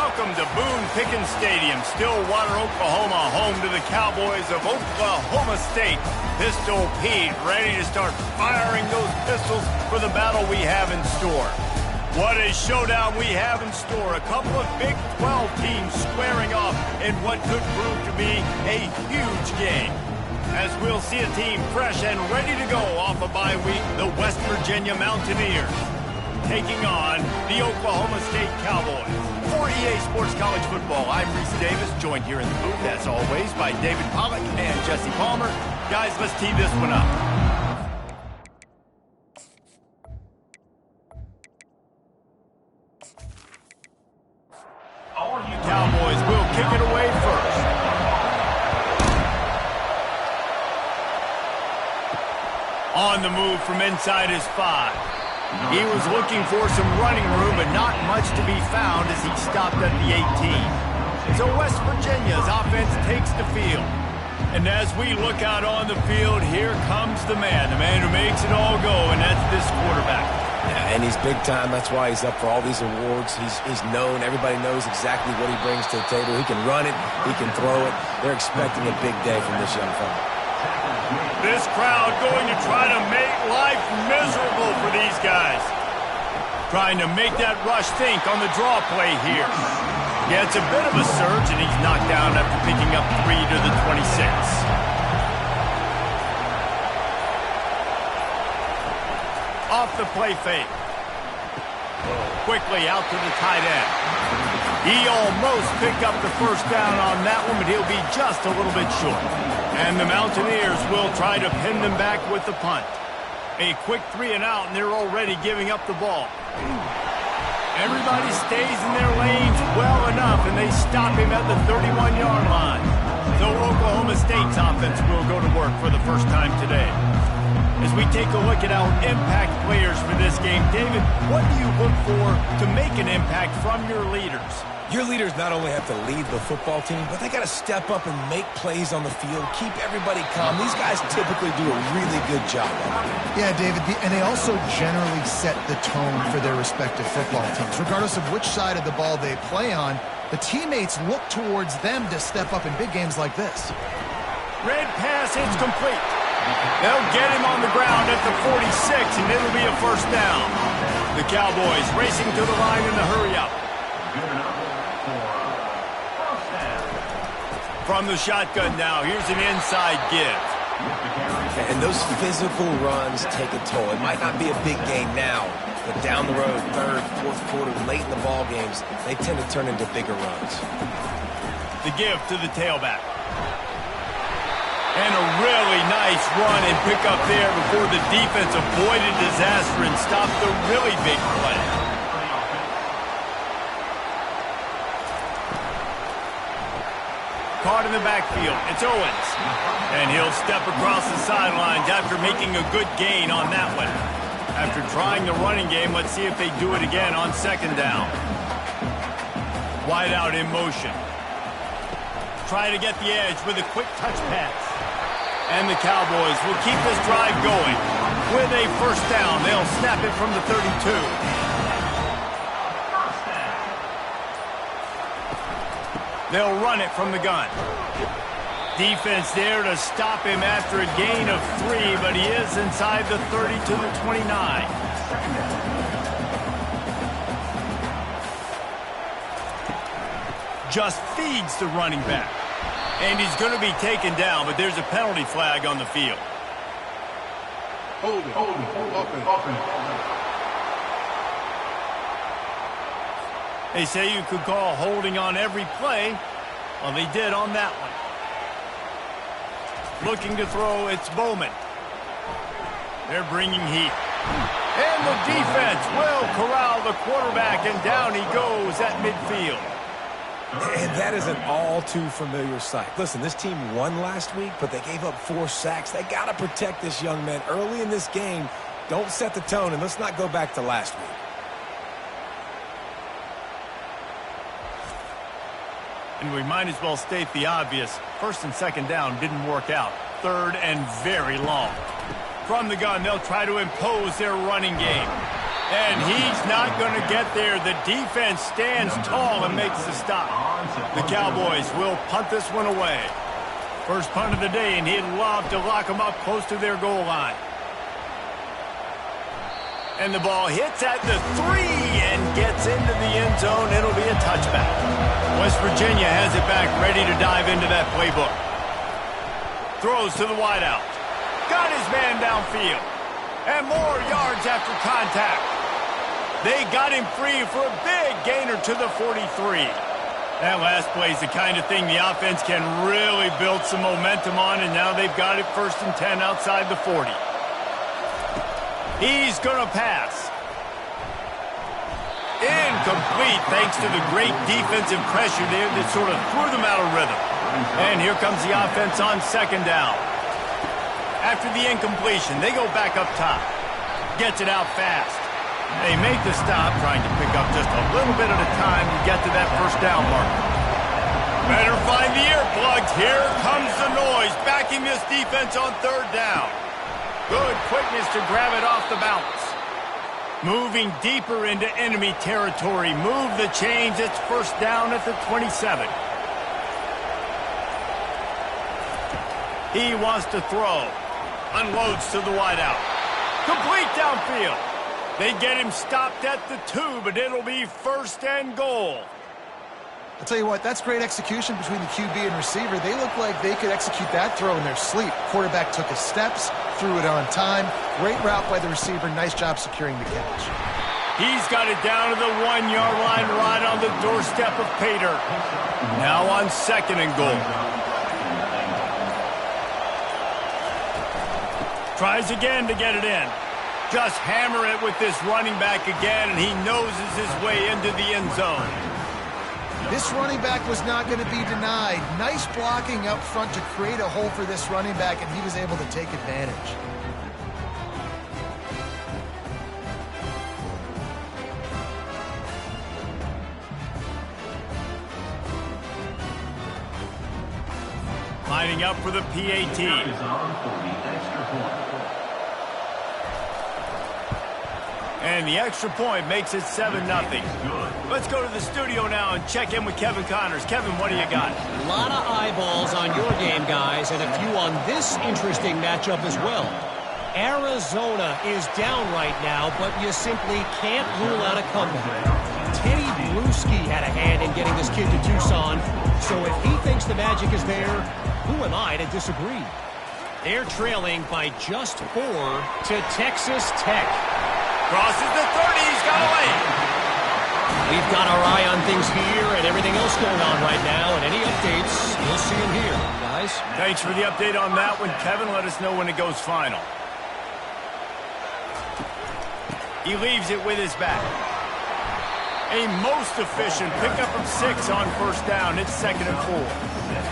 Welcome to Boone Pickens Stadium, Stillwater, Oklahoma, home to the Cowboys of Oklahoma State. Pistol Pete ready to start firing those pistols for the battle we have in store. What a showdown we have in store. A couple of Big 12 teams squaring off in what could prove to be a huge game. As we'll see a team fresh and ready to go off a bye week, the West Virginia Mountaineers taking on the Oklahoma State Cowboys. For EA Sports College Football, I'm Reese Davis, joined here in the booth, as always, by David Pollack and Jesse Palmer. Guys, let's tee this one up. Cowboys will kick it away first. On the move from inside his 5. He was looking for some running room, but not much to be found as he stopped at the 18. So West Virginia's offense takes the field. And as we look out on the field, here comes the man who makes it all go, and that's this quarterback. Yeah, and he's big time. That's why he's up for all these awards. He's known. Everybody knows exactly what he brings to the table. He can run it. He can throw it. They're expecting a big day from this young fella. This crowd going to try to make life miserable for these guys. Trying to make that rush think on the draw play here. Yeah, it's a bit of a surge, and he's knocked down after picking up 3 to the 26. Off the play fake. Quickly out to the tight end. He almost picked up the first down on that one, but he'll be just a little bit short. And the Mountaineers will try to pin them back with the punt. A quick 3 and out, and they're already giving up the ball. Everybody stays in their lanes well enough, and they stop him at the 31-yard line. So Oklahoma State's offense will go to work for the first time today. As we take a look at our impact players for this game, David, what do you look for to make an impact from your leaders? Your leaders not only have to lead the football team, but they got to step up and make plays on the field, keep everybody calm. These guys typically do a really good job of it. Yeah, David, and they also generally set the tone for their respective football teams. Regardless of which side of the ball they play on, the teammates look towards them to step up in big games like this. Red pass, it's complete. They'll get him on the ground at the 46, and it'll be a first down. The Cowboys racing to the line in the hurry-up. From the shotgun now, here's an inside give. And those physical runs take a toll. It might not be a big game now, but down the road, third, fourth quarter, late in the ball games, they tend to turn into bigger runs. The give to the tailback. And a really nice run and pick up there before the defense avoided disaster and stopped the really big play. Caught in the backfield. It's Owens. And he'll step across the sidelines after making a good gain on that one. After trying the running game, let's see if they do it again on second down. Wide out in motion. Try to get the edge with a quick touch pass. And the Cowboys will keep this drive going. With a first down, they'll snap it from the 32. They'll run it from the gun. Defense there to stop him after a gain of 3, but he is inside the 30 to the 29. Just feeds the running back. And he's going to be taken down, but there's a penalty flag on the field. Hold it. They say you could call holding on every play. Well, they did on that one. Looking to throw, it's Bowman. They're bringing heat. And the defense will corral the quarterback, and down he goes at midfield. And that is an all-too-familiar sight. Listen, this team won last week, but they gave up 4 sacks. They got to protect this young man early in this game. Don't set the tone, and let's not go back to last week. And we might as well state the obvious. First and second down didn't work out. Third and very long. From the gun, they'll try to impose their running game. And he's not going to get there. The defense stands tall and makes the stop. The Cowboys will punt this one away. First punt of the day, and he'd love to lock them up close to their goal line. And the ball hits at the 3 and gets into the end zone. It'll be a touchback. West Virginia has it back, ready to dive into that playbook. Throws to the wideout. Got his man downfield. And more yards after contact. They got him free for a big gainer to the 43. That last play is the kind of thing the offense can really build some momentum on, and now they've got it 1st and 10 outside the 40. He's going to pass. Incomplete thanks to the great defensive pressure there that sort of threw them out of rhythm. And here comes the offense on 2nd down. After the incompletion, they go back up top. Gets it out fast. They make the stop, trying to pick up just a little bit at a time to get to that 1st down mark. Better find the earplugs. Here comes the noise, backing this defense on 3rd down. Good quickness to grab it off the bounce. Moving deeper into enemy territory. Move the chains. It's 1st down at the 27. He wants to throw. Unloads to the wideout. Complete downfield. They get him stopped at the 2, but it'll be 1st and goal. I'll tell you what, that's great execution between the QB and receiver. They look like they could execute that throw in their sleep. Quarterback took his steps, threw it on time. Great route by the receiver. Nice job securing the catch. He's got it down to the 1-yard line right on the doorstep of Pater. Now on 2nd and goal. Tries again to get it in. Just hammer it with this running back again, and he noses his way into the end zone. This running back was not going to be denied. Nice blocking up front to create a hole for this running back, and he was able to take advantage. Lining up for the PAT. And the extra point makes it 7-0. Let's go to the studio now and check in with Kevin Connors. Kevin, what do you got? A lot of eyeballs on your game, guys, and a few on this interesting matchup as well. Arizona is down right now, but you simply can't rule out a comeback. Teddy Bruschi had a hand in getting this kid to Tucson, so if he thinks the magic is there, who am I to disagree? They're trailing by just 4 to Texas Tech. Crosses the 30, he's got away. We've got our eye on things here and everything else going on right now, and any updates, you'll see them here, guys. Thanks for the update on that one, Kevin. Let us know when it goes final. He leaves it with his back. A most efficient pickup of 6 on 1st down. It's 2nd and 4.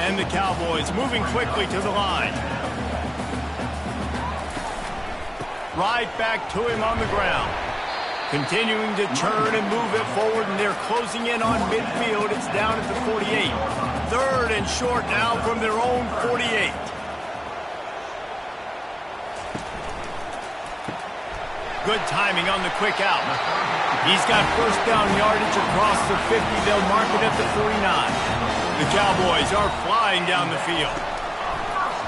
And the Cowboys moving quickly to the line. Right back to him on the ground. Continuing to turn and move it forward, and they're closing in on midfield. It's down at the 48. 3rd and short now from their own 48. Good timing on the quick out. He's got 1st down yardage across the 50. They'll mark it at the 49. The Cowboys are flying down the field.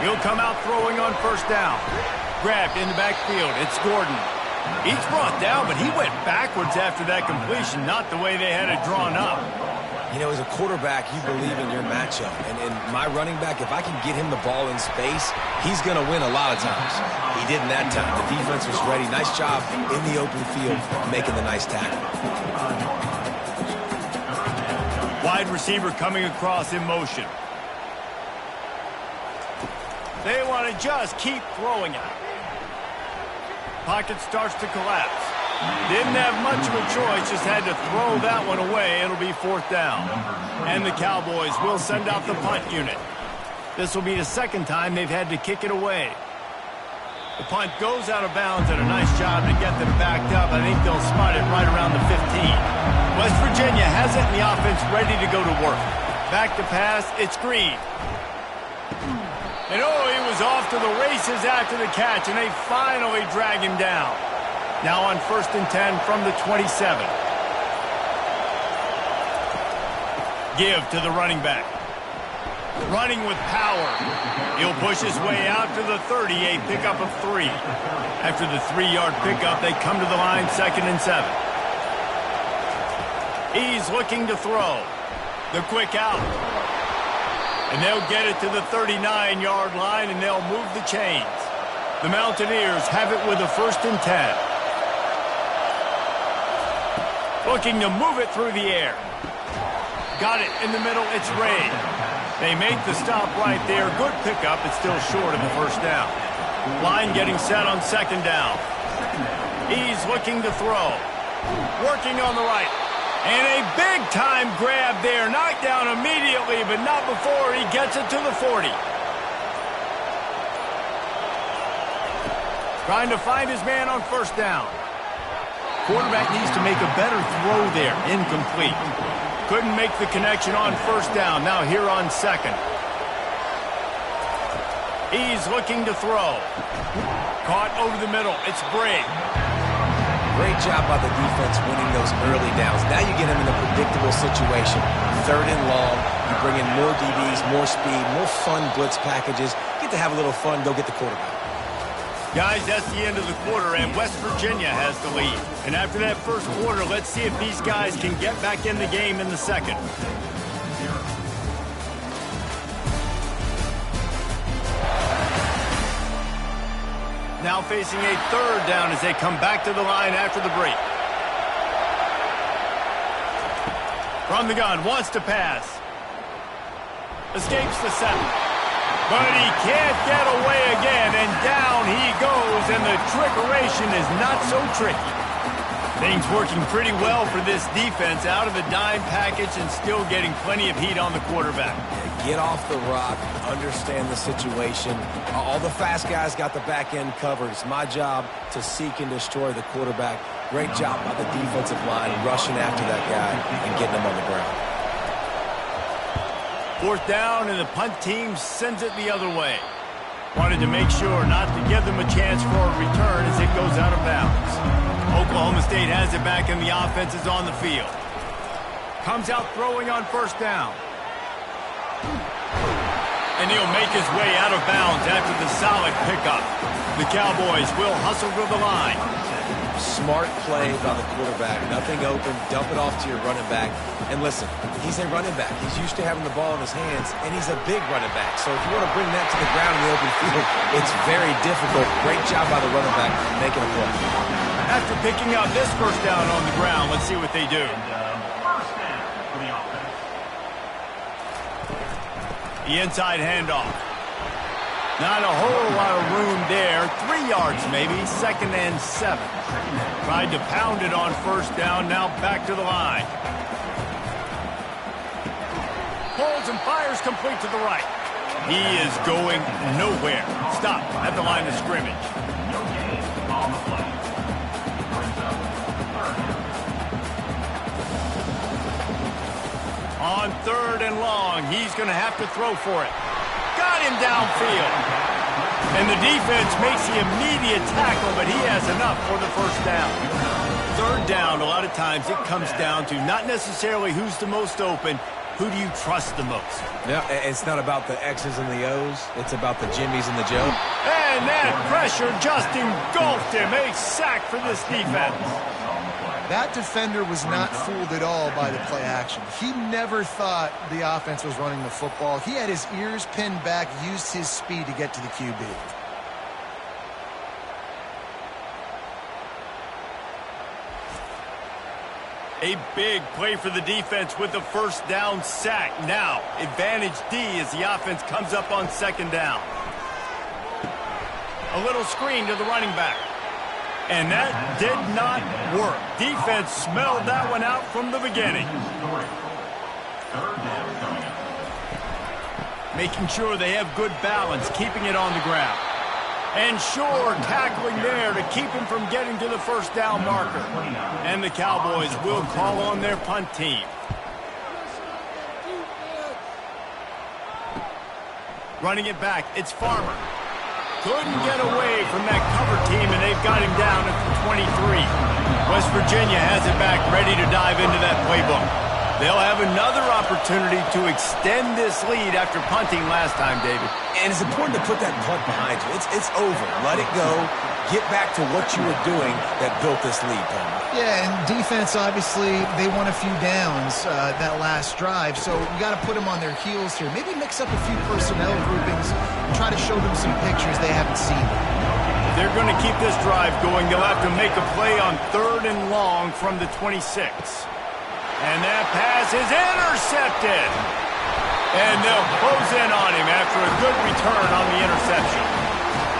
He'll come out throwing on 1st down. Grabbed in the backfield. It's Gordon. He's brought down, but he went backwards after that completion, not the way they had it drawn up. You know, as a quarterback, you believe in your matchup. And my running back, if I can get him the ball in space, he's going to win a lot of times. He didn't that time. The defense was ready. Nice job in the open field making the nice tackle. Wide receiver coming across in motion. They want to just keep throwing it. Pocket starts to collapse. Didn't have much of a choice, just had to throw that one away. It'll be 4th down. And the Cowboys will send out the punt unit. This will be the 2nd time they've had to kick it away. The punt goes out of bounds, and a nice job to get them backed up. I think they'll spot it right around the 15. West Virginia has it, and the offense ready to go to work. Back to pass, it's Green. And oh, he was off to the races after the catch, and they finally drag him down. Now on 1st and 10 from the 27. Give to the running back. Running with power. He'll push his way out to the 30, a pickup of 3. After the 3-yard pickup, they come to the line 2nd and 7. He's looking to throw. The quick out. And they'll get it to the 39-yard line, and they'll move the chains. The Mountaineers have it with a 1st and 10. Looking to move it through the air. Got it in the middle. It's Ray. They make the stop right there. Good pickup. It's still short of the 1st down. Line getting set on 2nd down. He's looking to throw. Working on the right. And a big-time grab there. Knocked down immediately, but not before he gets it to the 40. Trying to find his man on 1st down. Quarterback needs to make a better throw there. Incomplete. Couldn't make the connection on 1st down. Now here on 2nd. He's looking to throw. Caught over the middle. It's Bray. Great job by the defense winning those early downs. Now you get them in a predictable situation. 3rd and long. You bring in more DBs, more speed, more fun blitz packages. Get to have a little fun. Go get the quarterback. Guys, that's the end of the quarter, and West Virginia has the lead. And after that 1st quarter, let's see if these guys can get back in the game in the 2nd. Now facing a 3rd down as they come back to the line after the break. From the gun, wants to pass. Escapes the 7. But he can't get away again, and down he goes, and the trickeration is not so tricky. Things working pretty well for this defense, out of the dime package and still getting plenty of heat on the quarterback. Get off the rock, understand the situation. All the fast guys got the back end covered. It's my job to seek and destroy the quarterback. Great job by the defensive line rushing after that guy and getting him on the ground. 4th down, and the punt team sends it the other way. Wanted to make sure not to give them a chance for a return as it goes out of bounds. Oklahoma State has it back, and the offense is on the field. Comes out throwing on 1st down. And he'll make his way out of bounds after the solid pickup. The Cowboys will hustle to the line. Smart play by the quarterback. Nothing open. Dump it off to your running back. And listen, he's a running back. He's used to having the ball in his hands, and he's a big running back. So if you want to bring that to the ground in the open field, it's very difficult. Great job by the running back making a play. After picking up this 1st down on the ground, let's see what they do. The inside handoff. Not a whole lot of room there. 3 yards maybe. 2nd and 7. Tried to pound it on 1st down. Now back to the line. Pulls and fires complete to the right. He is going nowhere. Stop at the line of scrimmage. On 3rd and long, he's going to have to throw for it. Got him downfield. And the defense makes the immediate tackle, but he has enough for the 1st down. 3rd down, a lot of times it comes down to not necessarily who's the most open, who do you trust the most? Yeah, it's not about the X's and the O's. It's about the Jimmies and the Joe. And that pressure just engulfed him. A sack for this defense. That defender was not fooled at all by the play action. He never thought the offense was running the football. He had his ears pinned back, used his speed to get to the QB. A big play for the defense with the 1st down sack. Now, advantage D as the offense comes up on 2nd down. A little screen to the running back. And that did not work. Defense smelled that one out from the beginning. Making sure they have good balance, keeping it on the ground. And sure, tackling there to keep him from getting to the 1st down marker. And the Cowboys will call on their punt team. Running it back, it's Farmer. Couldn't get away from that cover team, and they've got him down at the 23. West Virginia has it back, ready to dive into that playbook. They'll have another opportunity to extend this lead after punting last time, David. And it's important to put that punt behind you. It's over. Let it go. Get back to what you were doing that built this lead, Tom. Yeah, and defense, obviously, they won a few downs that last drive, so you got to put them on their heels here. Maybe mix up a few personnel groupings and try to show them some pictures they haven't seen. If they're going to keep this drive going, they'll have to make a play on 3rd and long from the 26. And that pass is intercepted. And they'll close in on him after a good return on the interception.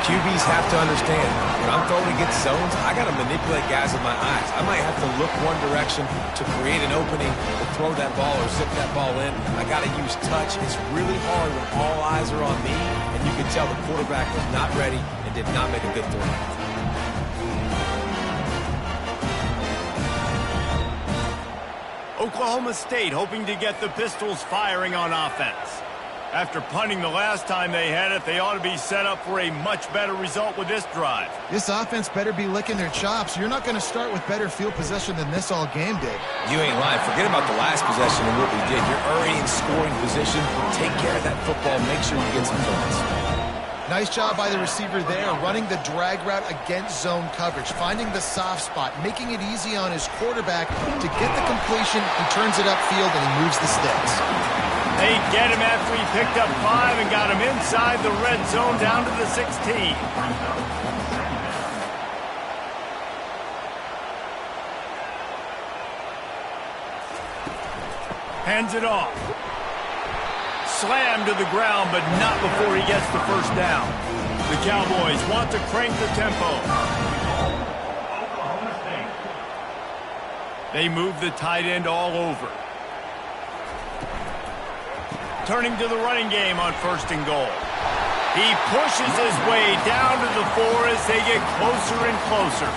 QBs have to understand, when I'm throwing against zones, I got to manipulate guys with my eyes. I might have to look one direction to create an opening to throw that ball or zip that ball in. I got to use touch. It's really hard when all eyes are on me, and you can tell the quarterback was not ready and did not make a good throw. Oklahoma State hoping to get the Pistols firing on offense. After punting the last time they had it, they ought to be set up for a much better result with this drive. This offense better be licking their chops. You're not going to start with better field possession than this all game did. You ain't lying. Forget about the last possession and what we did. You're already in scoring position. Take care of that football. Make sure you get some points. Nice job by the receiver there, running the drag route against zone coverage, finding the soft spot, making it easy on his quarterback to get the completion. He turns it upfield and he moves the sticks. They get him after he picked up 5 and got him inside the red zone down to the 16. Hands it off. Slammed to the ground, but not before he gets the first down. The Cowboys want to crank the tempo. They move the tight end all over. Turning to the running game on 1st and goal. He pushes his way down to the 4 as they get closer and closer.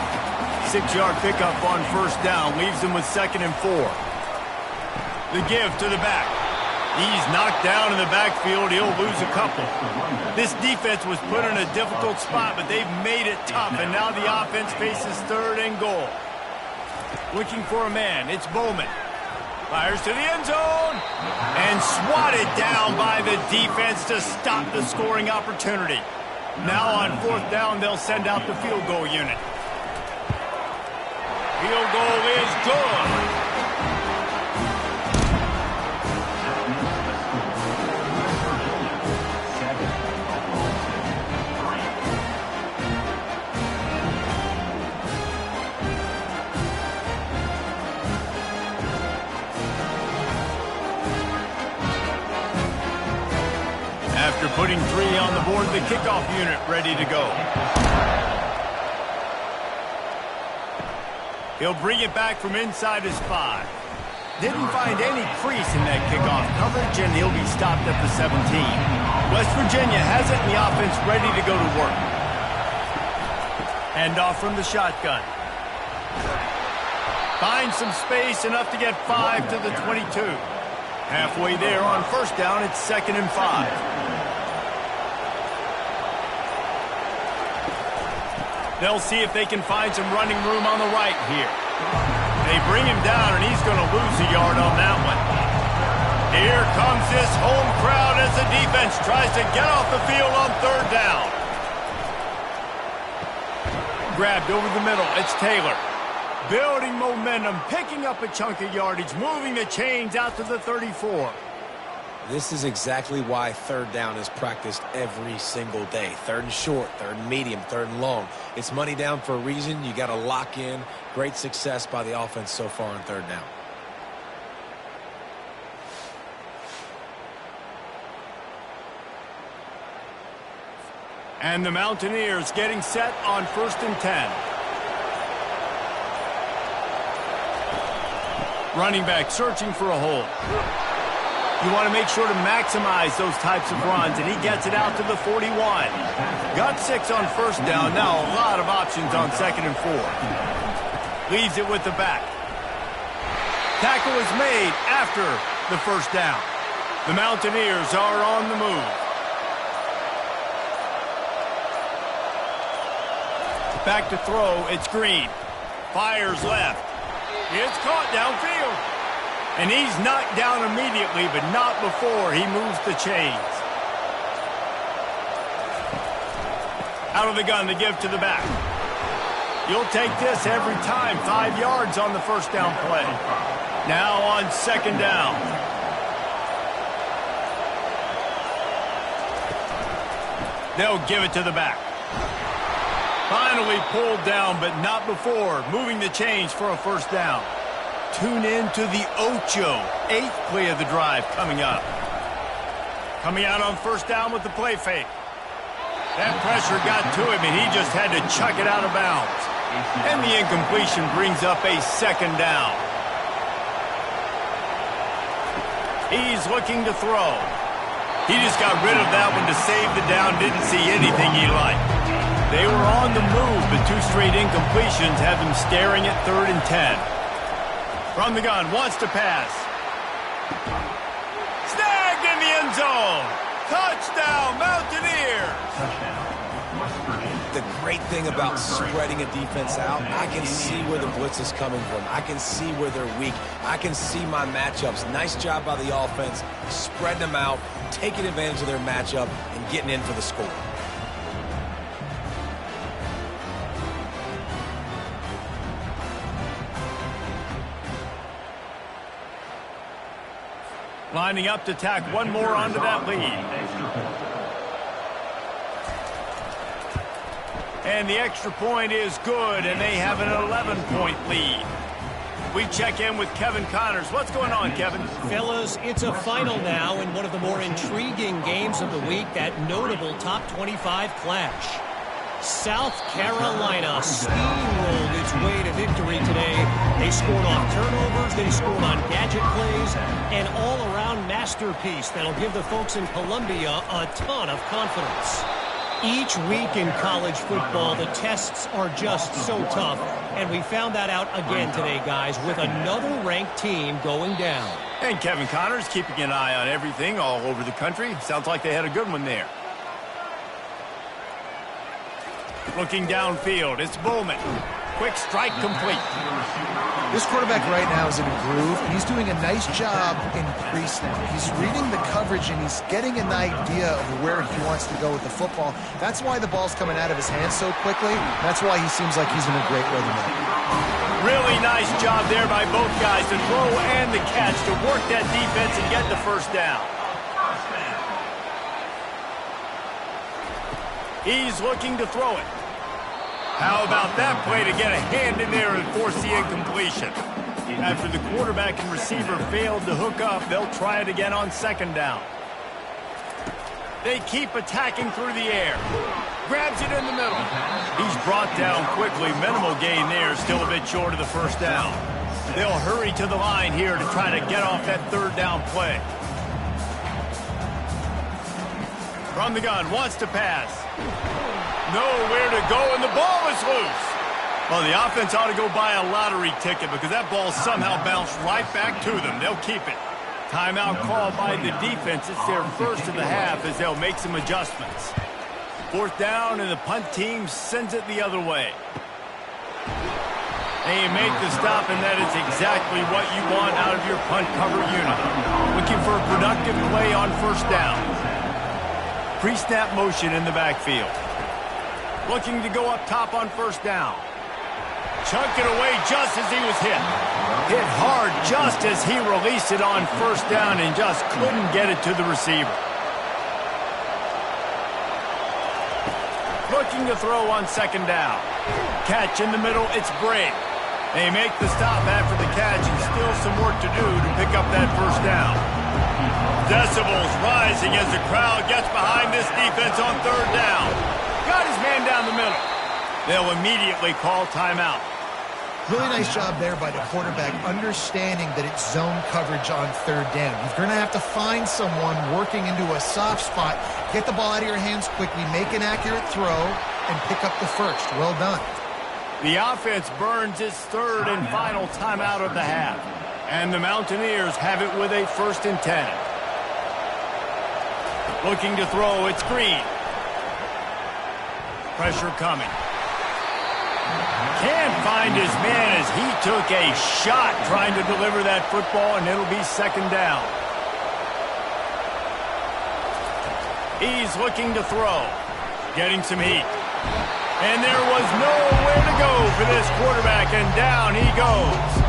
6-yard pickup on 1st down leaves them with 2nd and 4. The give to the back. He's knocked down in the backfield. He'll lose a couple. This defense was put in a difficult spot, but they've made it tough, and now the offense faces 3rd and goal. Looking for a man. It's Bowman. Fires to the end zone and swatted down by the defense to stop the scoring opportunity. Now on 4th down, they'll send out the field goal unit. Field goal is good. After putting 3 on the board, the kickoff unit ready to go. He'll bring it back from inside his 5. Didn't find any crease in that kickoff coverage, and he'll be stopped at the 17. West Virginia has it, and the offense ready to go to work. Handoff from the shotgun. Finds some space, enough to get 5 to the 22. Halfway there on 1st down, it's 2nd and 5. They'll see if they can find some running room on the right here. They bring him down, and he's going to lose a yard on that one. Here comes this home crowd as the defense tries to get off the field on 3rd down. Grabbed over the middle. It's Taylor. Building momentum, picking up a chunk of yardage, moving the chains out to the 34. This is exactly why 3rd down is practiced every single day. 3rd and short, 3rd and medium, 3rd and long. It's money down for a reason. You got to lock in. Great success by the offense so far on 3rd down. And the Mountaineers getting set on 1st and 10. Running back searching for a hole. You want to make sure to maximize those types of runs, and he gets it out to the 41. Got 6 on 1st down. Now a lot of options on 2nd and 4. Leaves it with the back. Tackle is made after the 1st down. The Mountaineers are on the move. Back to throw, it's Green. Fires left. It's caught downfield. And he's knocked down immediately, but not before he moves the chains. Out of the gun to give to the back. You'll take this every time. 5 yards on the first down play. Now on second down. They'll give it to the back. Finally pulled down, but not before moving the chains for a first down. Tune in to the Ocho. 8th play of the drive coming up. Coming out on first down with the play fake. That pressure got to him, and he just had to chuck it out of bounds. And the incompletion brings up a second down. He's looking to throw. He just got rid of that one to save the down. Didn't see anything he liked. They were on the move, but 2 straight incompletions have him staring at 3rd and 10. From the gun, wants to pass. Snagged in the end zone. Touchdown, Mountaineers! The great thing about spreading a defense out, I can see where the blitz is coming from. I can see where they're weak. I can see my matchups. Nice job by the offense, spreading them out, taking advantage of their matchup, and getting in for the score. Lining up to tack one more onto that lead. And the extra point is good, and they have an 11-point lead. We check in with Kevin Connors. What's going on, Kevin? Fellas, it's a final now in one of the more intriguing games of the week, that notable top 25 clash. South Carolina steamrolled its way to victory today. They scored off turnovers, they scored on gadget plays, an all-around masterpiece that'll give the folks in Columbia a ton of confidence. Each week in college football, the tests are just so tough, and we found that out again today, guys, with another ranked team going down. And Kevin Connors keeping an eye on everything all over the country. Sounds like they had a good one there. Looking downfield, it's Bowman. Quick strike complete. This quarterback right now is in a groove, and he's doing a nice job in pre-snap. He's reading the coverage, and he's getting an idea of where he wants to go with the football. That's why the ball's coming out of his hands so quickly. That's why he seems like he's in a great rhythm now. Really nice job there by both guys to throw and the catch to work that defense and get the first down. He's looking to throw it. How about that play to get a hand in there and force the incompletion? After the quarterback and receiver failed to hook up, they'll try it again on second down. They keep attacking through the air. Grabs it in the middle. He's brought down quickly. Minimal gain there, still a bit short of the first down. They'll hurry to the line here to try to get off that third down play. From the gun, wants to pass. Nowhere to go, and the ball is loose. Well, the offense ought to go buy a lottery ticket because that ball somehow bounced right back to them. They'll keep it. Timeout called by the defense. It's their first of the half as they'll make some adjustments. Fourth down, and the punt team sends it the other way. They make the stop, and that is exactly what you want out of your punt cover unit. Looking for a productive play on first down. Pre-snap motion in the backfield. Looking to go up top on first down. Chuck it away just as he was hit. Hit hard just as he released it on first down and just couldn't get it to the receiver. Looking to throw on second down. Catch in the middle, it's Bray. They make the stop after the catch and still some work to do to pick up that first down. Decibels rising as the crowd gets behind this defense on third down. Got his man down the middle. They'll immediately call timeout. Really nice job there by the quarterback, understanding that it's zone coverage on third down. You're going to have to find someone working into a soft spot, get the ball out of your hands quickly, make an accurate throw, and pick up the first. Well done. The offense burns its third and final timeout of the half. And the Mountaineers have it with a 1st and 10. Looking to throw, it's Green. Pressure coming. Can't find his man as he took a shot trying to deliver that football, and it'll be second down. He's looking to throw. Getting some heat. And there was nowhere to go for this quarterback, and down he goes.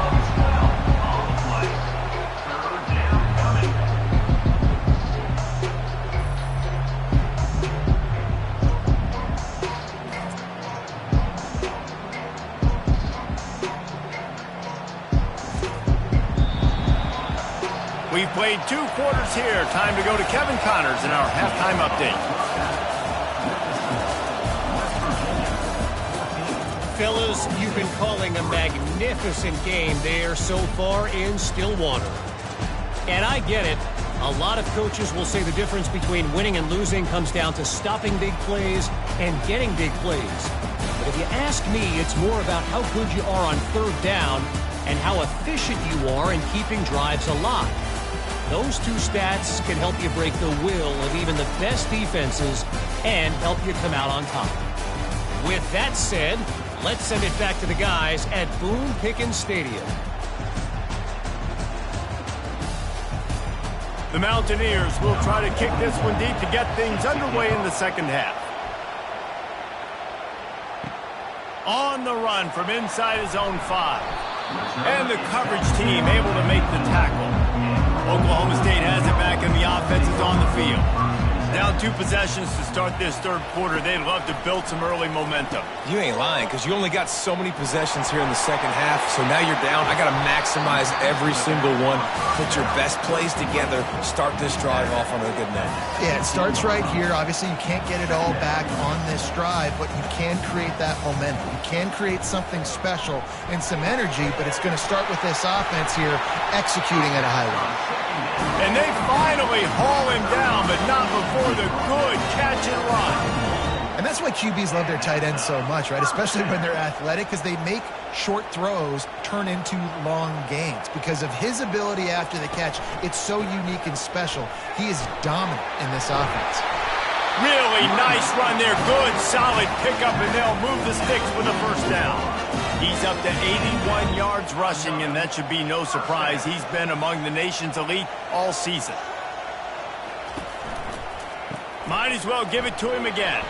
We've played 2 quarters here. Time to go to Kevin Connors in our halftime update. Fellas, you've been calling a magnificent game there so far in Stillwater. And I get it. A lot of coaches will say the difference between winning and losing comes down to stopping big plays and getting big plays. But if you ask me, it's more about how good you are on third down and how efficient you are in keeping drives alive. Those 2 stats can help you break the will of even the best defenses and help you come out on top. With that said, let's send it back to the guys at Boone Pickens Stadium. The Mountaineers will try to kick this one deep to get things underway in the second half. On the run from inside his own 5. And the coverage team able to make the tackle. Oklahoma State has it back, and the offense is on the field. Down 2 possessions to start this third quarter. They'd love to build some early momentum. You ain't lying, because you only got so many possessions here in the second half, so now you're down. I got to maximize every single one. Put your best plays together. Start this drive off on a good note. Yeah, it starts right here. Obviously, you can't get it all back on this drive, but you can create that momentum. You can create something special and some energy, but it's going to start with this offense here executing at a high level. And they finally haul him down, but not before the good catch and run. And that's why QBs love their tight ends so much, right? Especially when they're athletic, because they make short throws turn into long gains. Because of his ability after the catch, it's so unique and special. He is dominant in this offense. Really nice run there. Good, solid pickup, and they'll move the sticks with a first down. He's up to 81 yards rushing, and that should be no surprise. He's been among the nation's elite all season. Might as well give it to him again.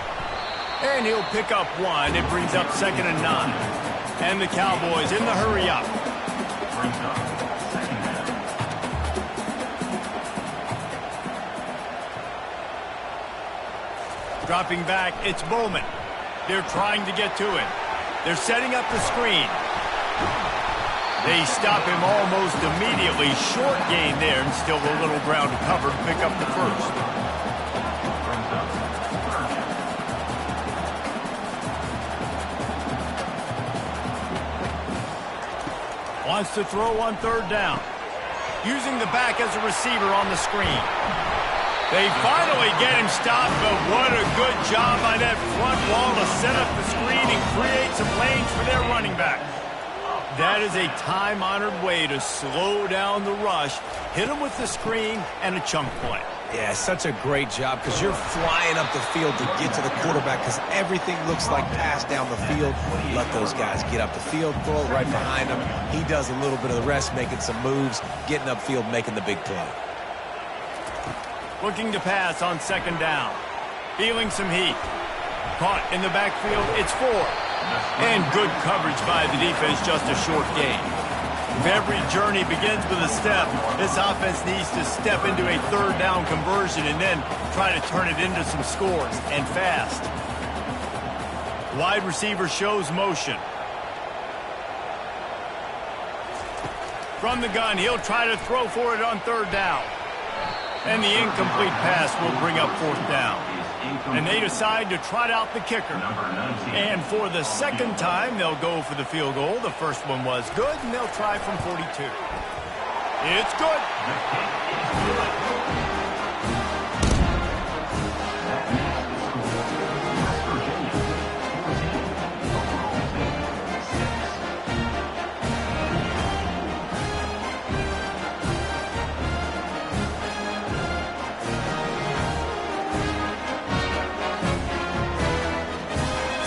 And he'll pick up 1. It brings up 2nd and 9. And the Cowboys in the hurry up. Dropping back, it's Bowman. They're trying to get to him. They're setting up the screen. They stop him almost immediately. Short gain there, and still a little ground to cover to pick up the first. Wants to throw on third down. Using the back as a receiver on the screen. They finally get him stopped, but what a good job by that front wall to set up the screen and create some lanes for their running back. That is a time-honored way to slow down the rush, hit him with the screen, and a chunk play. Yeah, such a great job, because you're flying up the field to get to the quarterback, because everything looks like pass down the field. Let those guys get up the field, throw it right behind him. He does a little bit of the rest, making some moves, getting upfield, making the big play. Looking to pass on 2nd down. Feeling some heat. Caught in the backfield, it's 4. And good coverage by the defense, just a short gain. If every journey begins with a step, this offense needs to step into a third down conversion and then try to turn it into some scores, and fast. Wide receiver shows motion. From the gun, he'll try to throw for it on third down. And the incomplete pass will bring up 4th down. And they decide to trot out the kicker. And for the second time, they'll go for the field goal. The first one was good, and they'll try from 42. It's good.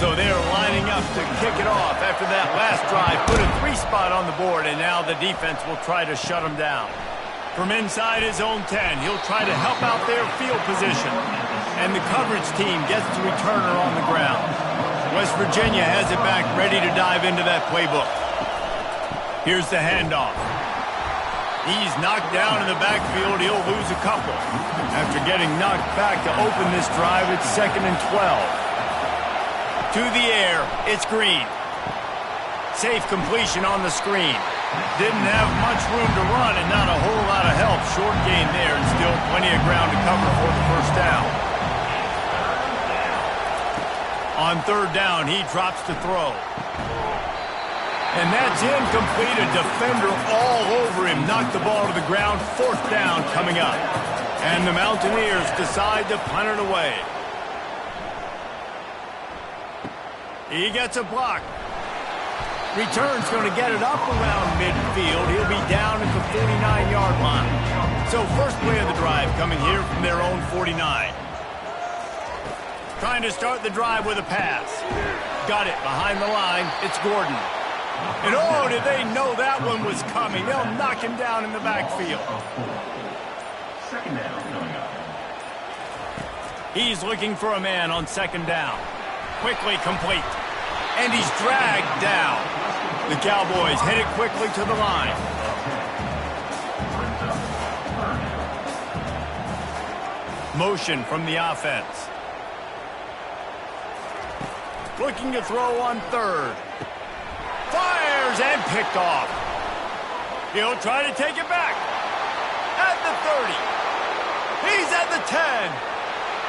So they're lining up to kick it off after that last drive. Put a 3-spot on the board, and now the defense will try to shut them down. From inside his own 10, he'll try to help out their field position. And the coverage team gets the returner on the ground. West Virginia has it back, ready to dive into that playbook. Here's the handoff. He's knocked down in the backfield. He'll lose a couple. After getting knocked back to open this drive, it's 2nd and 12. To the air, it's Green. Safe completion on the screen. Didn't have much room to run and not a whole lot of help. Short gain there and still plenty of ground to cover for the first down. On 3rd down, he drops to throw. And that's incomplete. A defender all over him. Knocked the ball to the ground. 4th down coming up. And the Mountaineers decide to punt it away. He gets a block. Return's going to get it up around midfield. He'll be down at the 49-yard line. So first play of the drive coming here from their own 49. Trying to start the drive with a pass. Got it behind the line. It's Gordon. And oh, did they know that one was coming. They'll knock him down in the backfield. He's looking for a man on 2nd down. Quickly complete. And he's dragged down. The Cowboys headed quickly to the line. Motion from the offense. Looking to throw on 3rd. Fires and picked off. He'll try to take it back. At the 30. He's at the 10.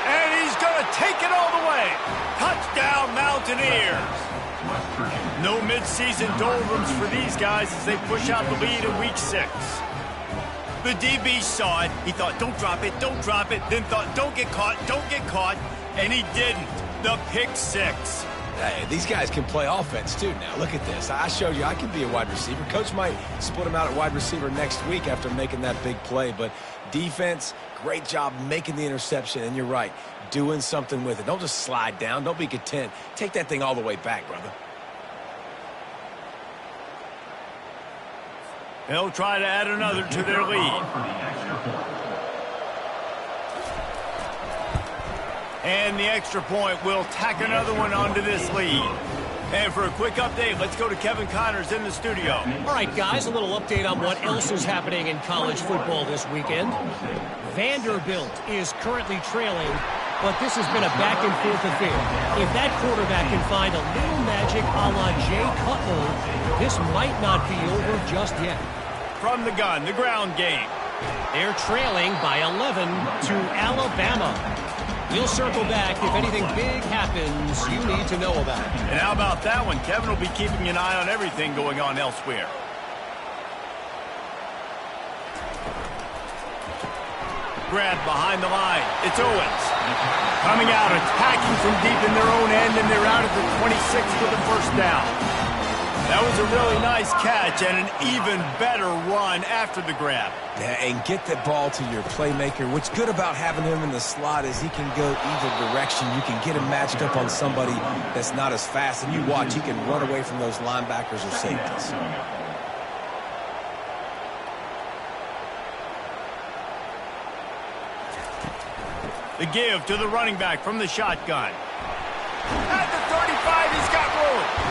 And he's going to take it all the way. Touchdown, Mountaineers. No midseason doldrums for these guys as they push out the lead in Week 6. The DB saw it. He thought, don't drop it, don't drop it. Then thought, don't get caught, don't get caught. And he didn't. The pick 6. Hey, these guys can play offense, too, now. Look at this. I showed you I can be a wide receiver. Coach might split him out at wide receiver next week after making that big play. But defense, great job making the interception. And you're right, doing something with it. Don't just slide down. Don't be content. Take that thing all the way back, brother. They'll try to add another to their lead. And the extra point will tack another one onto this lead. And for a quick update, let's go to Kevin Connors in the studio. All right, guys, a little update on what else is happening in college football this weekend. Vanderbilt is currently trailing, but this has been a back-and-forth affair. If that quarterback can find a little magic a la Jay Cutler, this might not be over just yet. From the gun, the ground game. They're trailing by 11 to Alabama. We'll circle back if anything big happens you need to know about. And how about that one? Kevin will be keeping an eye on everything going on elsewhere. Grab behind the line. It's Owens. Coming out, attacking from deep in their own end, and they're out at the 26 with the first down. That was a really nice catch and an even better run after the grab. Yeah, and get the ball to your playmaker. What's good about having him in the slot is he can go either direction. You can get him matched up on somebody that's not as fast, and you watch, he can run away from those linebackers or safeties. The give to the running back from the shotgun. At the 35, he's got room.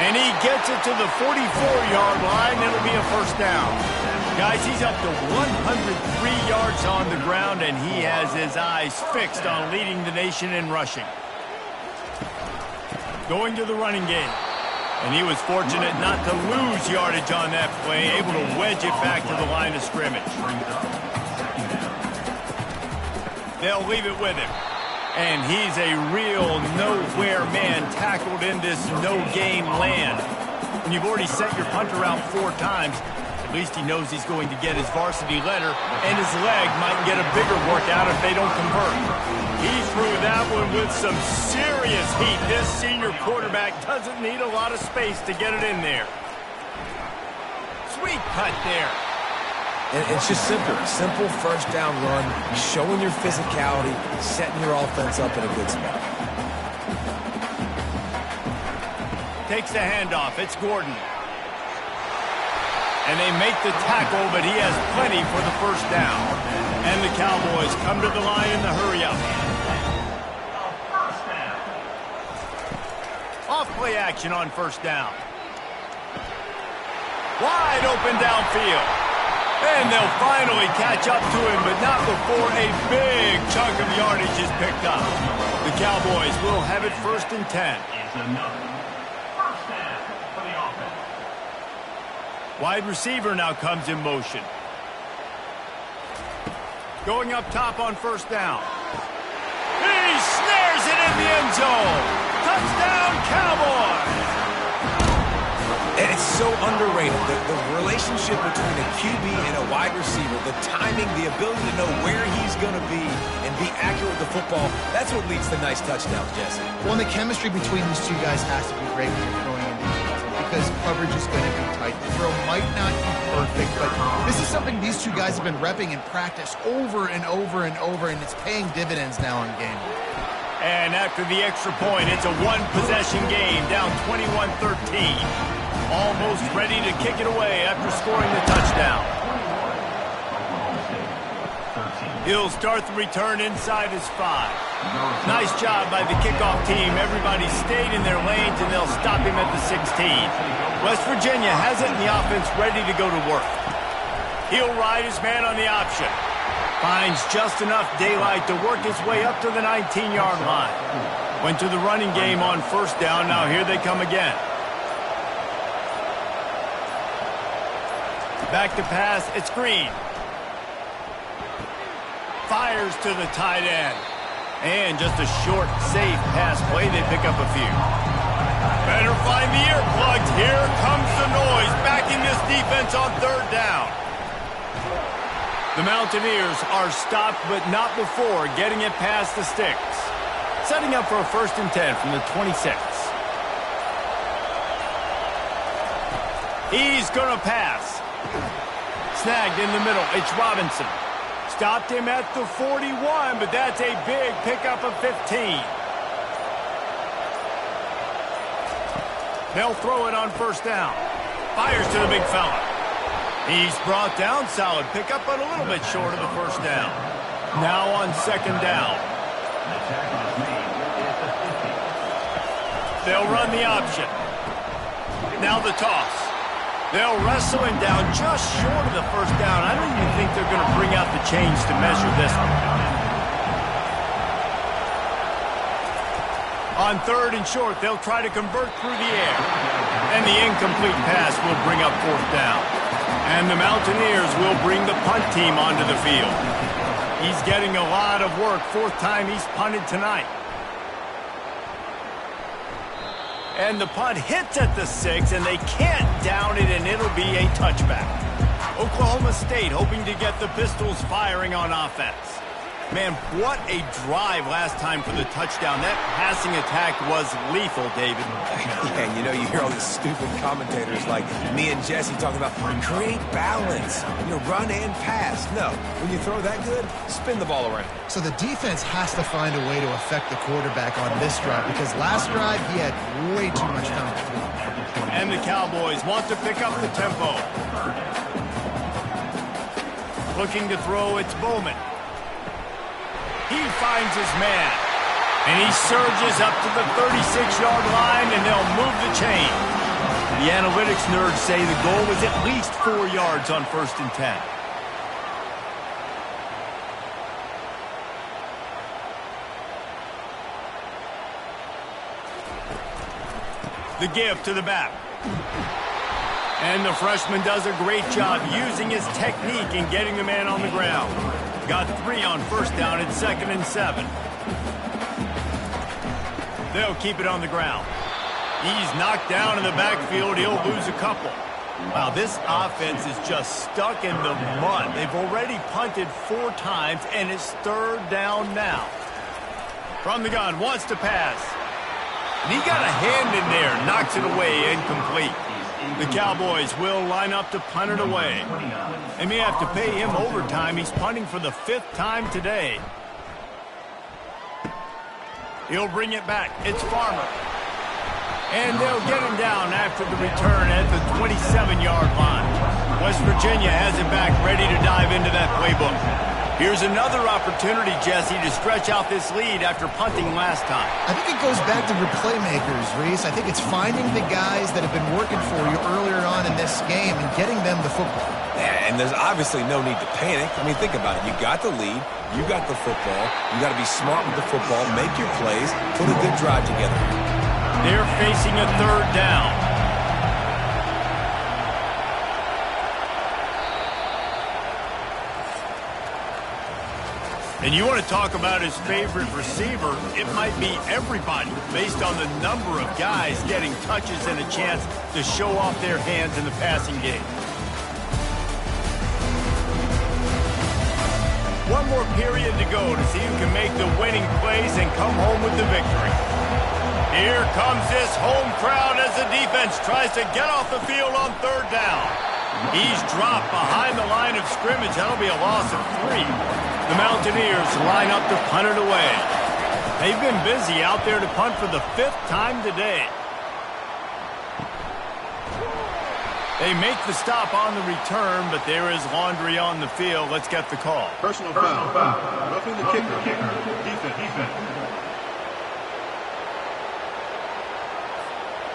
And he gets it to the 44-yard line. It'll be a first down. Guys, he's up to 103 yards on the ground, and he has his eyes fixed on leading the nation in rushing. Going to the running game. And he was fortunate not to lose yardage on that play, able to wedge it back to the line of scrimmage. They'll leave it with him. And he's a real nowhere man tackled in this no-game land. When you've already sent your punter out 4 times, at least he knows he's going to get his varsity letter, and his leg might get a bigger workout if they don't convert. He threw that one with some serious heat. This senior quarterback doesn't need a lot of space to get it in there. Sweet cut there. And it's just simple. Simple first down run, showing your physicality, setting your offense up in a good spot. takes the handoff. It's Gordon. And they make the tackle, but he has plenty for the first down. And the Cowboys come to the line in the hurry-up. Off-play action on first down. Wide open downfield. And they'll finally catch up to him, but not before a big chunk of yardage is picked up. The Cowboys will have it 1st and 10. Wide receiver now comes in motion. Going up top on first down. He snares it in the end zone. Touchdown, Cowboys! And it's so underrated, the relationship between a QB and a wide receiver, the timing, the ability to know where he's going to be and be accurate with the football, that's what leads to nice touchdowns, Jesse. Well, and the chemistry between these two guys has to be great when you're throwing into each other because coverage is going to be tight. The throw might not be perfect, but this is something these two guys have been repping in practice over and over and over, and it's paying dividends now in game. And after the extra point, it's a one-possession game, down 21-13. Almost ready to kick it away after scoring the touchdown. He'll start the return inside his 5. Nice job by the kickoff team. Everybody stayed in their lanes, and they'll stop him at the 16. West Virginia has it in the offense ready to go to work. He'll ride his man on the option. Finds just enough daylight to work his way up to the 19-yard line. Went to the running game on first down. Now here they come again. Back to pass, it's Green. Fires to the tight end. And just a short, safe pass play, they pick up a few. Better find the earplugs. Here comes the noise, backing this defense on third down. The Mountaineers are stopped, but not before getting it past the sticks. Setting up for a 1st and 10 from the 26. He's going to pass. Snagged in the middle. It's Robinson. Stopped him at the 41, but that's a big pickup of 15. They'll throw it on first down. Fires to the big fella. He's brought down. Solid pickup, but a little bit short of the first down. Now on second down. They'll run the option. Now the toss. They'll wrestle him down just short of the first down. I don't even think they're going to bring out the chains to measure this one. On third and short, they'll try to convert through the air. And the incomplete pass will bring up fourth down. And the Mountaineers will bring the punt team onto the field. He's getting a lot of work. 4th time he's punted tonight. And the punt hits at the 6, and they can't down it, and it'll be a touchback. Oklahoma State hoping to get the Pistols firing on offense. Man, what a drive last time for the touchdown. That passing attack was lethal, David. Yeah, you know, you hear all these stupid commentators like me and Jesse talking about create balance, run and pass. No, when you throw that good, spin the ball around. So the defense has to find a way to affect the quarterback on this drive because last drive he had way too much time to throw. And the Cowboys want to pick up the tempo. Looking to throw, it's Bowman. He finds his man. And he surges up to the 36-yard line, and they'll move the chain. The analytics nerds say the goal was at least 4 yards on 1st and 10. The give to the back. And the freshman does a great job using his technique and getting the man on the ground. Got 3 on first down. It's 2nd and 7. They'll keep it on the ground. He's knocked down in the backfield. He'll lose a couple. Wow, this offense is just stuck in the mud. They've already punted 4 times, and it's 3rd down now. From the gun, wants to pass. And he got a hand in there, knocks it away, incomplete. The Cowboys will line up to punt it away. They may have to pay him overtime. He's punting for the 5th time today. He'll bring it back. It's Farmer. And they'll get him down after the return at the 27-yard line. West Virginia has it back, ready to dive into that playbook. Here's another opportunity, Jesse, to stretch out this lead after punting last time. I think it goes back to your playmakers, Reese. I think it's finding the guys that have been working for you earlier on in this game and getting them the football. Yeah, and there's obviously no need to panic. I mean, think about it. You got the lead. You got the football. You got to be smart with the football, make your plays, put a good drive together. They're facing a third down. And you want to talk about his favorite receiver, it might be everybody based on the number of guys getting touches and a chance to show off their hands in the passing game. One more period to go to see who can make the winning plays and come home with the victory. Here comes this home crowd as the defense tries to get off the field on third down. He's dropped behind the line of scrimmage. That'll be a loss of 3. The Mountaineers line up to punt it away. They've been busy out there to punt for the 5th time today. They make the stop on the return, but there is laundry on the field. Let's get the call. Personal foul. Roughing the kicker. Defense.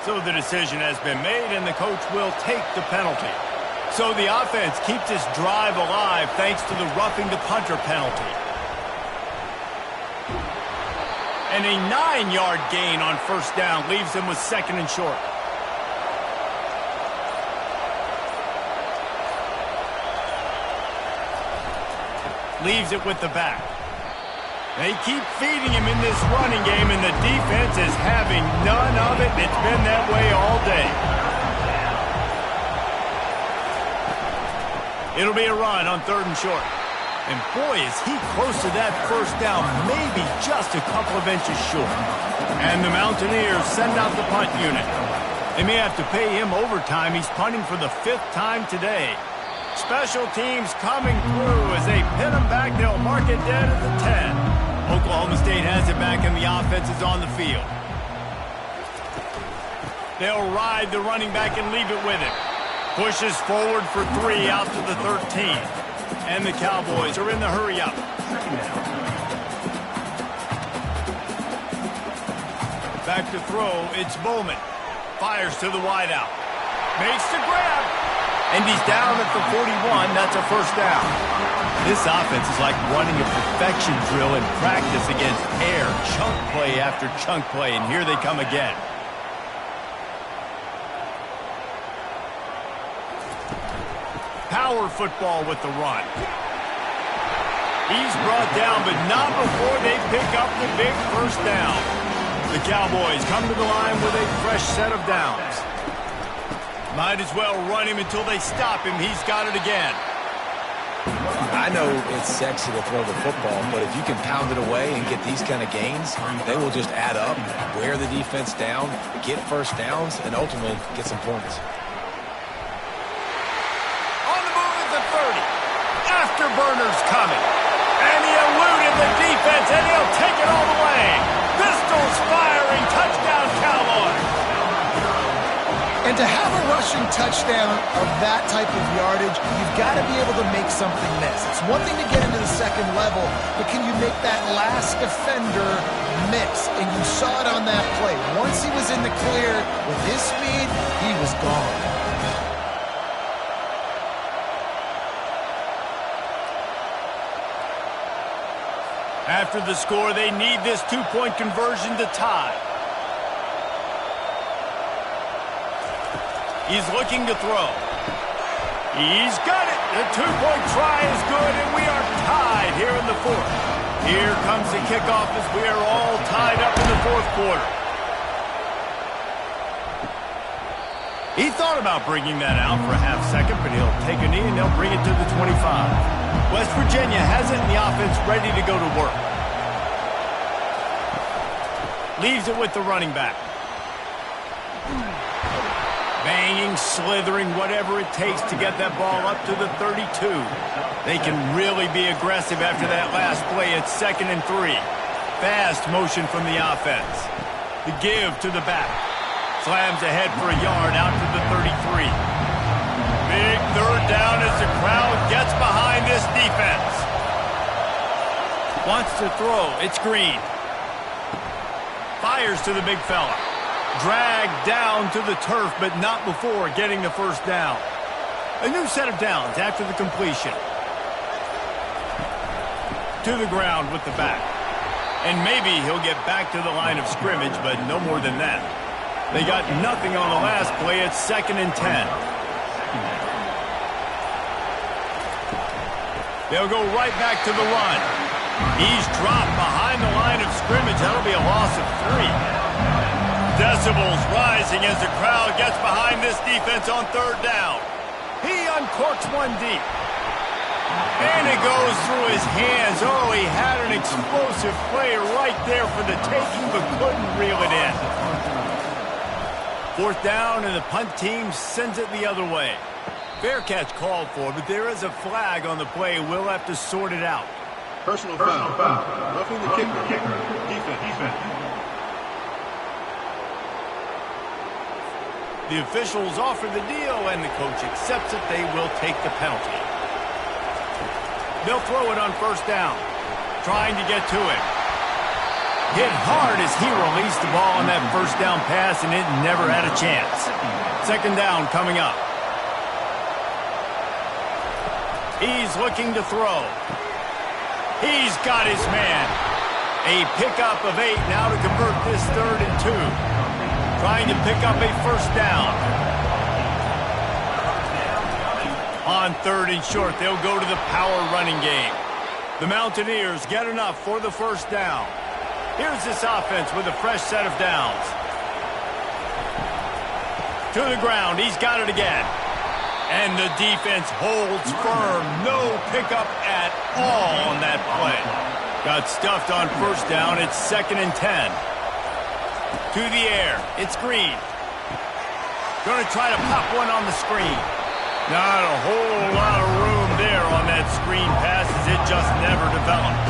So the decision has been made, and the coach will take the penalty. So the offense keeps this drive alive thanks to the roughing the punter penalty. And a 9-yard gain on first down leaves them with 2nd and short. Leaves it with the back. They keep feeding him in this running game, and the defense is having none of it. It's been that way all day. It'll be a run on 3rd and short. And boy, is he close to that first down, maybe just a couple of inches short. And the Mountaineers send out the punt unit. They may have to pay him overtime. He's punting for the 5th time today. Special teams coming through as they pin him back. They'll mark it dead at the 10. Oklahoma State has it back, and the offense is on the field. They'll ride the running back and leave it with him. Pushes forward for 3 out to the 13. And the Cowboys are in the hurry up. Back to throw, it's Bowman. Fires to the wideout. Makes the grab. And he's down at the 41. That's a first down. This offense is like running a perfection drill in practice against air. Chunk play after chunk play. And here they come again. Power football with the run. He's brought down, but not before they pick up the big first down. The Cowboys come to the line with a fresh set of downs. Might as well run him until they stop him. He's got it again. I know it's sexy to throw the football, but if you can pound it away and get these kind of gains, they will just add up, wear the defense down, get first downs, and ultimately get some points. Afterburners coming. And he eluded the defense, and he'll take it all the way. Pistols firing. Touchdown, Cowboys. And to have a rushing touchdown of that type of yardage, you've got to be able to make something miss. It's one thing to get into the second level, but can you make that last defender miss? And you saw it on that play. Once he was in the clear with his speed, he was gone. After the score, they need this 2-point conversion to tie. He's looking to throw. He's got it. The 2-point try is good, and we are tied here in the 4th. Here comes the kickoff as we are all tied up in the 4th quarter. He thought about bringing that out for a half second, but he'll take a knee and they'll bring it to the 25. West Virginia has it in the offense ready to go to work. Leaves it with the running back. Banging, slithering, whatever it takes to get that ball up to the 32. They can really be aggressive after that last play. It's 2nd and 3. Fast motion from the offense. The give to the back. Slams ahead for a yard out to the 33. Big third down as the crowd gets behind this defense. Wants to throw. It's Green. Fires to the big fella. Dragged down to the turf, but not before getting the first down. A new set of downs after the completion. To the ground with the back. And maybe he'll get back to the line of scrimmage, but no more than that. They got nothing on the last play. It's 2nd and 10. They'll go right back to the run. He's dropped behind the line of scrimmage. That'll be a loss of 3. Decibels rising as the crowd gets behind this defense on 3rd down. He uncorks one deep. And it goes through his hands. Oh, he had an explosive play right there for the taking, but couldn't reel it in. 4th down, and the punt team sends it the other way. Fair catch called for, but there is a flag on the play. We'll have to sort it out. Personal foul. Roughing the kicker. Defense. The officials offer the deal, and the coach accepts it. They will take the penalty. They'll throw it on 1st down. Trying to get to it. Hit hard as he released the ball on that 1st down pass, and it never had a chance. 2nd down coming up. He's looking to throw. He's got his man. A pickup of 8 now to convert this 3rd and 2. Trying to pick up a 1st down. On 3rd and short, they'll go to the power running game. The Mountaineers get enough for the 1st down. Here's this offense with a fresh set of downs. To the ground, he's got it again. And the defense holds firm. No pickup at all on that play. Got stuffed on 1st down. It's 2nd and 10. To the air. It's Green. Going to try to pop one on the screen. Not a whole lot of room there on that screen pass as it just never developed.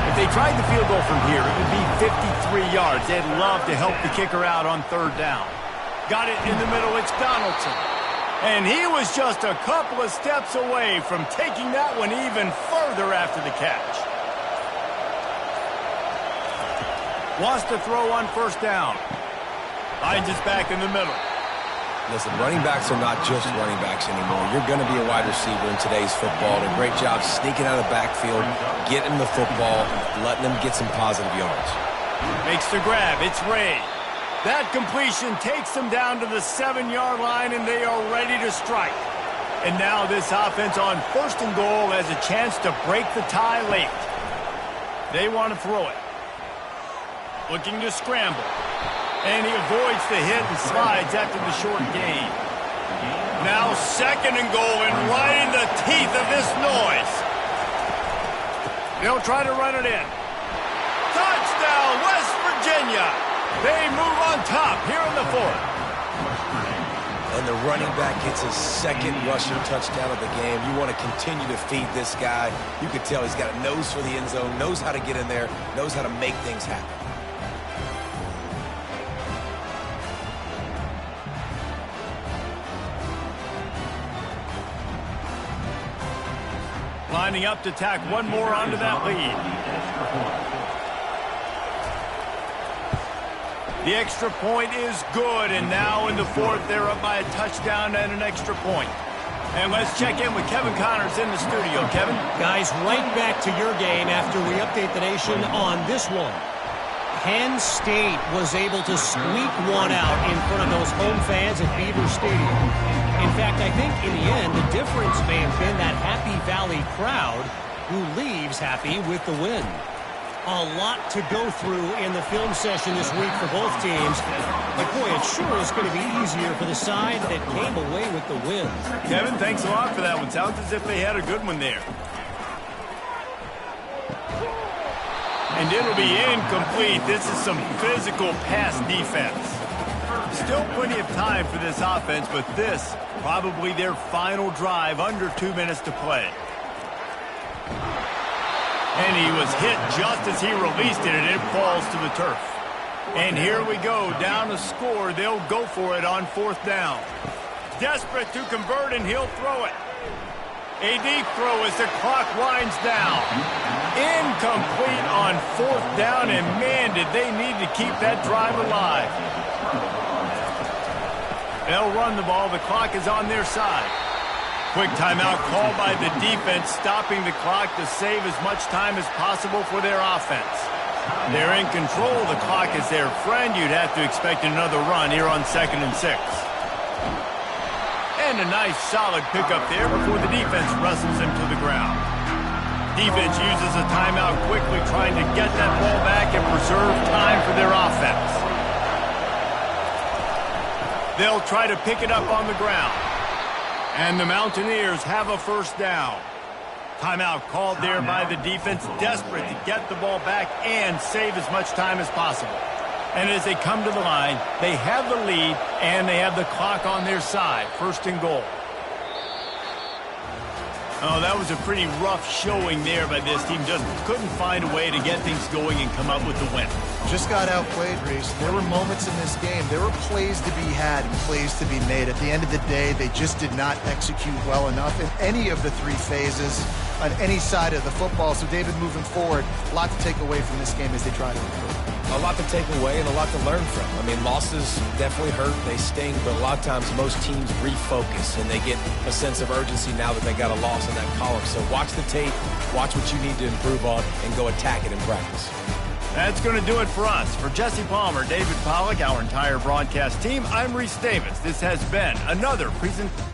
If they tried the field goal from here, it would be 53 yards. They'd love to help the kicker out on 3rd down. Got it in the middle. It's Donaldson. And he was just a couple of steps away from taking that one even further after the catch. Wants to throw on 1st down. Finds his back in the middle. Listen, running backs are not just running backs anymore. You're going to be a wide receiver in today's football. A great job sneaking out of the backfield, getting the football, letting them get some positive yards. Makes the grab. It's Ray. That completion takes them down to the 7-yard line, and they are ready to strike. And now this offense on 1st and goal has a chance to break the tie late. They want to throw it. Looking to scramble. And he avoids the hit and slides after the short gain. Now 2nd and goal, and right in the teeth of this noise. They'll try to run it in. Touchdown, West Virginia. They move on top here in the 4th. And the running back gets his 2nd rushing touchdown of the game. You want to continue to feed this guy. You can tell he's got a nose for the end zone, knows how to get in there, knows how to make things happen. Lining up to tack one more onto that lead. The extra point is good, and now in the 4th, they're up by a touchdown and an extra point. And let's check in with Kevin Connors in the studio. Kevin? Guys, right back to your game after we update the nation on this one. Penn State was able to squeak one out in front of those home fans at Beaver Stadium. In fact, I think in the end, the difference may have been that Happy Valley crowd who leaves happy with the win. A lot to go through in the film session this week for both teams. But boy, it sure is going to be easier for the side that came away with the win. Kevin, thanks a lot for that one. Sounds as if they had a good one there. And it'll be incomplete. This is some physical pass defense. Still plenty of time for this offense, but this probably their final drive, under 2 minutes to play. And he was hit just as he released it, and it falls to the turf. And here we go, down a score. They'll go for it on 4th down. Desperate to convert, and he'll throw it. A deep throw as the clock winds down. Incomplete on 4th down, and man, did they need to keep that drive alive. They'll run the ball. The clock is on their side. Quick timeout called by the defense, stopping the clock to save as much time as possible for their offense. They're in control. The clock is their friend. You'd have to expect another run here on 2nd and 6. And a nice solid pickup there before the defense wrestles him to the ground. Defense uses a timeout quickly, trying to get that ball back and preserve time for their offense. They'll try to pick it up on the ground. And the Mountaineers have a 1st down. Timeout called there by the defense, desperate to get the ball back and save as much time as possible. And as they come to the line, they have the lead and they have the clock on their side. 1st and goal. Oh, that was a pretty rough showing there by this team. Just couldn't find a way to get things going and come up with the win. Just got outplayed, Reese. There were moments in this game. There were plays to be had and plays to be made. At the end of the day, they just did not execute well enough in any of the 3 phases on any side of the football. So, David, moving forward, a lot to take away from this game as they try to improve. A lot to take away and a lot to learn from. I mean, losses definitely hurt. They sting, but a lot of times most teams refocus and they get a sense of urgency now that they got a loss in that column. So watch the tape, watch what you need to improve on, and go attack it in practice. That's going to do it for us. For Jesse Palmer, David Pollack, our entire broadcast team, I'm Reese Davis. This has been another presentation.